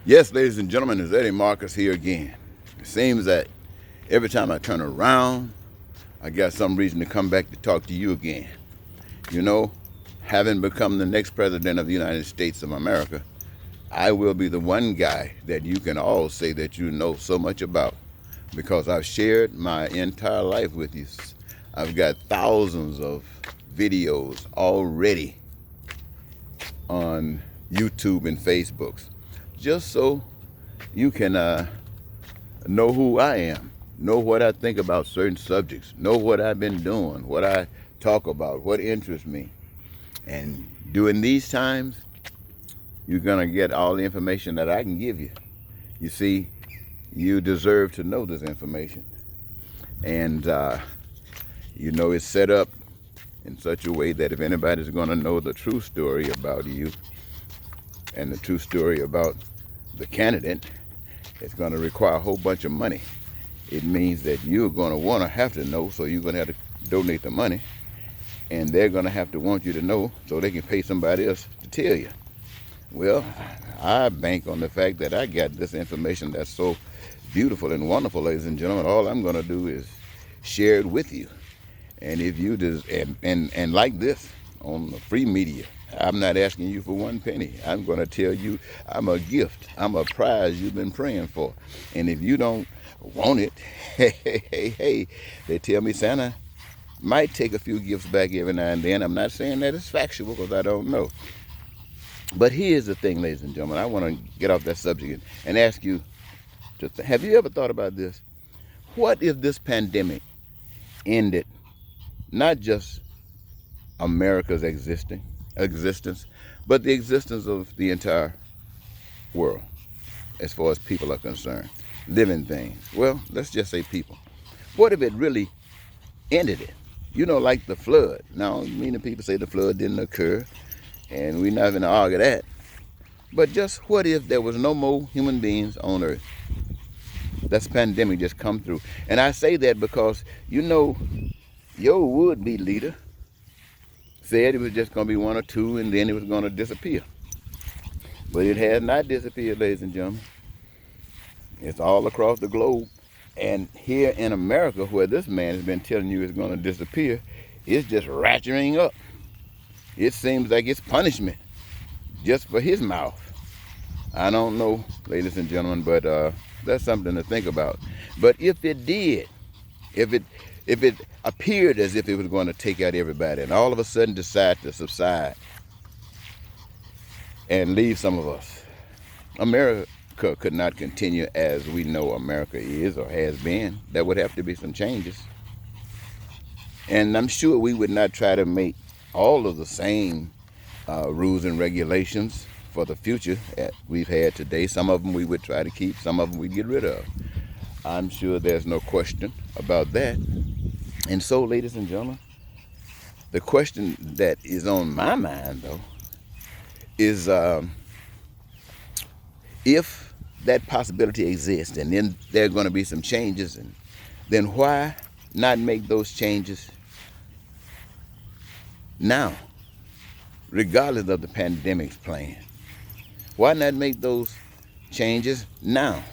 Yes, ladies and gentlemen, it's Eddie Marcus here again. It seems that every time I turn around, I got some reason to come back to talk to you again. You know, having become the next president of the United States of America, I will be the one guy that you can all say that you know so much about because I've shared my entire life with you. I've got thousands of videos already on YouTube and Facebook, just so you can know who I am, know what I think about certain subjects, know what I've been doing, what I talk about, what interests me. And during these times, you're going to get all the information that I can give you. You see, you deserve to know this information. And, it's set up in such a way that if anybody's going to know the true story about you and the true story about the candidate, it's going to require a whole bunch of money. It means that you're going to have to know, so you're going to have to donate the money, and they're going to have to want you to know so they can pay somebody else to tell you. Well, I bank on the fact that I got this information that's so beautiful and wonderful, ladies and gentlemen. All I'm going to do is share it with you. And if you just and like this on the free media, I'm not asking you for one penny. I'm going to tell you I'm a gift. I'm a prize you've been praying for. And if you don't want it, hey, they tell me Santa might take a few gifts back every now and then. I'm not saying that it's factual because I don't know. But here's the thing, ladies and gentlemen. I want to get off that subject and ask you, have you ever thought about this? What if this pandemic ended not just America's existence, but the existence of the entire world as far as people are concerned, living things? Well, let's just say people. What if it really ended it? Like the flood. Now, many people say the flood didn't occur, and we're not going to argue that. But just what if there was no more human beings on earth? That's pandemic just come through. And I say that because, your would-be leader said it was just going to be one or two and then it was going to disappear. But it has not disappeared, ladies and gentlemen. It's all across the globe. And here in America, where this man has been telling you it's going to disappear, it's just ratcheting up. It seems like it's punishment just for his mouth. I don't know, ladies and gentlemen, but that's something to think about. But if it did, if it appeared as if it was going to take out everybody and all of a sudden decide to subside and leave some of us, America could not continue as we know America is or has been. There would have to be some changes. And I'm sure we would not try to make all of the same rules and regulations for the future that we've had today. Some of them we would try to keep, some of them we'd get rid of. I'm sure there's no question about that. And so, ladies and gentlemen, the question that is on my mind, though, is if that possibility exists and then there are going to be some changes, and then why not make those changes now, regardless of the pandemic's plan? Why not make those changes now,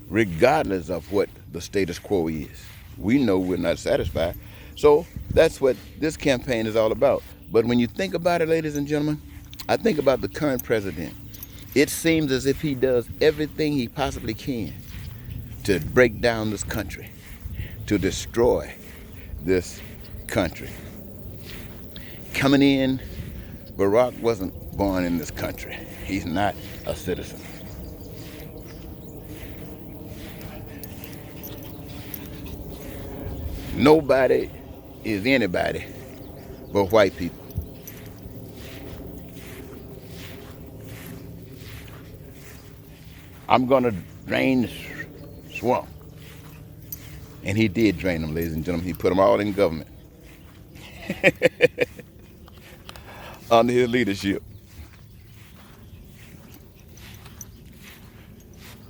regardless of what the status quo is? We know we're not satisfied. So that's what this campaign is all about. But when you think about it, ladies and gentlemen, I think about the current president. It seems as if he does everything he possibly can to break down this country, to destroy this country. Coming in, Barack wasn't born in this country. He's not a citizen. Nobody is anybody but white people. I'm going to drain the swamp. And he did drain them, ladies and gentlemen. He put them all in government under his leadership.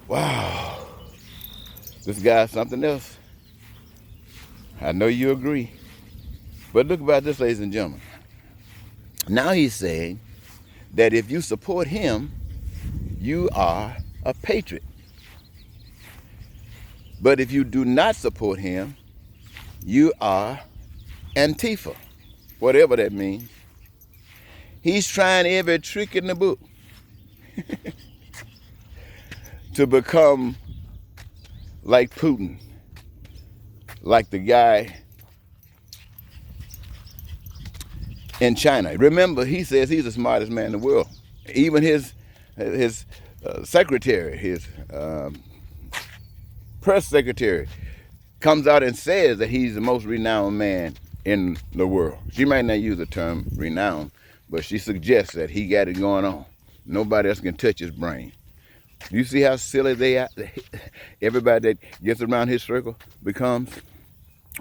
Wow. This guy's something else. I know you agree. But look about this, ladies and gentlemen. Now he's saying that if you support him, you are a patriot. But if you do not support him, you are Antifa, whatever that means. He's trying every trick in the book to become like Putin, like the guy in China. Remember, he says he's the smartest man in the world. Even his secretary, his press secretary, comes out and says that he's the most renowned man in the world. She might not use the term renowned, but she suggests that he got it going on. Nobody else can touch his brain. You see how silly they are? Everybody that gets around his circle becomes?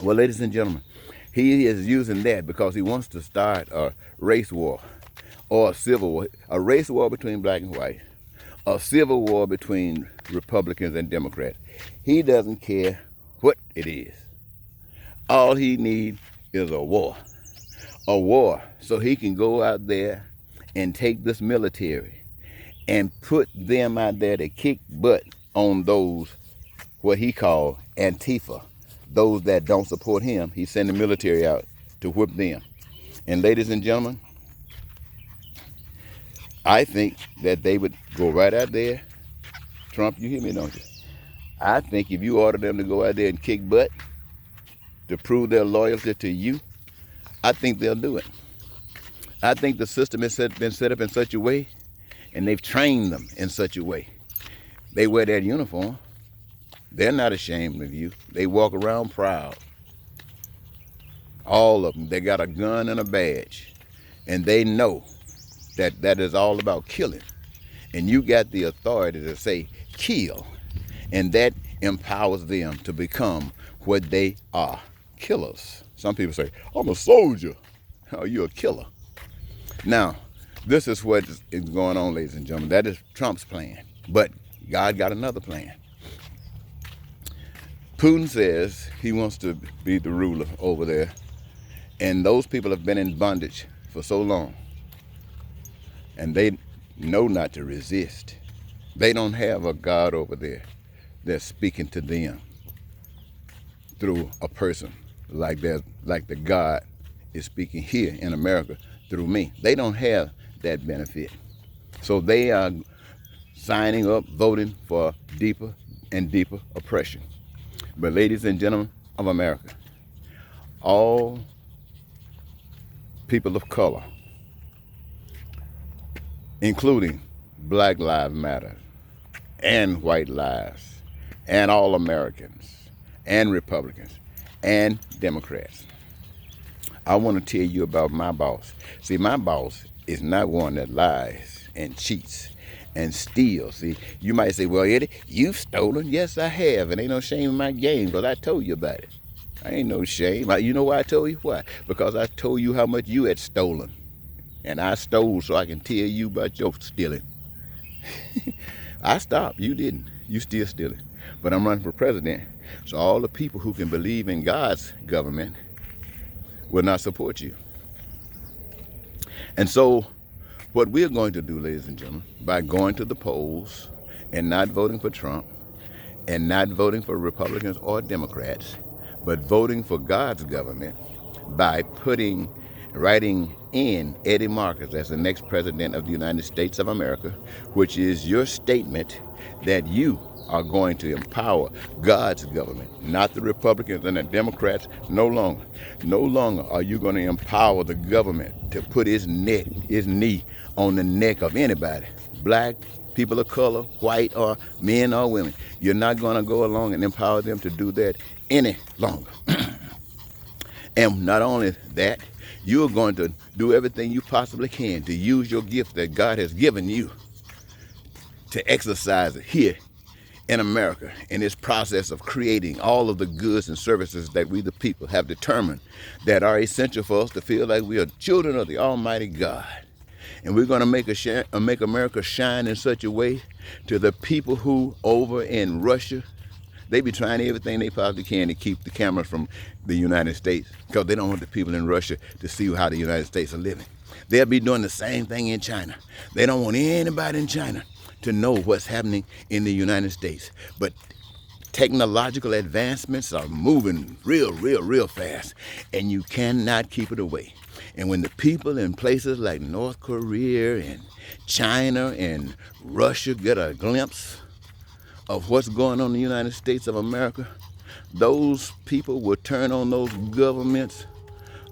Well, ladies and gentlemen, he is using that because he wants to start a race war or a civil war, a race war between black and white, a civil war between Republicans and Democrats. He doesn't care what it is. All he needs is a war so he can go out there and take this military and put them out there to kick butt on those, what he called Antifa, those that don't support him. He's sending the military out to whip them. And ladies and gentlemen, I think that they would go right out there. Trump, you hear me, don't you? I think if you order them to go out there and kick butt to prove their loyalty to you, I think they'll do it. I think the system has been set up in such a way, and they've trained them in such a way. They wear that uniform. They're not ashamed of you. They walk around proud. All of them. They got a gun and a badge. And they know that that is all about killing. And you got the authority to say, kill. And that empowers them to become what they are, killers. Some people say, I'm a soldier. Oh, you're a killer. Now, this is what is going on, ladies and gentlemen. That is Trump's plan. But God got another plan. Putin says he wants to be the ruler over there. And those people have been in bondage for so long. And they know not to resist. They don't have a God over there that's speaking to them through a person like the God is speaking here in America through me. They don't have that benefit. So they are signing up, voting for deeper and deeper oppression. But ladies and gentlemen of America, all people of color, including Black Lives Matter and white lives and all Americans and Republicans and Democrats, I want to tell you about my boss. See, my boss is not one that lies and cheats and steals. See, you might say, well, Eddie, you've stolen. Yes, I have. And ain't no shame in my game because I told you about it. I ain't no shame. You know why I told you? Why? Because I told you how much you had stolen. And I stole so I can tell you about your stealing. I stopped. You didn't. You still stealing. But I'm running for president. So all the people who can believe in God's government will not support you. And so what we're going to do, ladies and gentlemen, by going to the polls and not voting for Trump and not voting for Republicans or Democrats, but voting for God's government by writing in Eddie Marcus as the next president of the United States of America, which is your statement that you are going to empower God's government, not the Republicans and the Democrats. No longer. No longer are you going to empower the government to put his knee on the neck of anybody, black, people of color, white, or men or women. You're not going to go along and empower them to do that any longer. And not only that, you're going to do everything you possibly can to use your gift that God has given you to exercise it here in America in this process of creating all of the goods and services that we the people have determined that are essential for us to feel like we are children of the Almighty God. And we're going to make America shine in such a way to the people who over in Russia, they be trying everything they possibly can to keep the cameras from the United States because they don't want the people in Russia to see how the United States are living. They'll be doing the same thing in China. They don't want anybody in China to know what's happening in the United States. But technological advancements are moving real fast, and you cannot keep it away. And when the people in places like North Korea and China and Russia get a glimpse of what's going on in the United States of America, those people will turn on those governments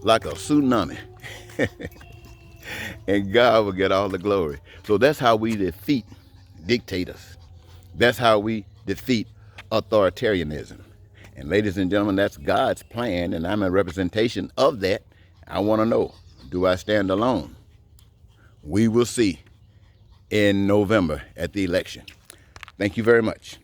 like a tsunami. And God will get all the glory. So that's how we defeat dictators. That's how we defeat authoritarianism. And ladies and gentlemen, that's God's plan, and I'm a representation of that. I want to know, do I stand alone? We will see in November at the election. Thank you very much.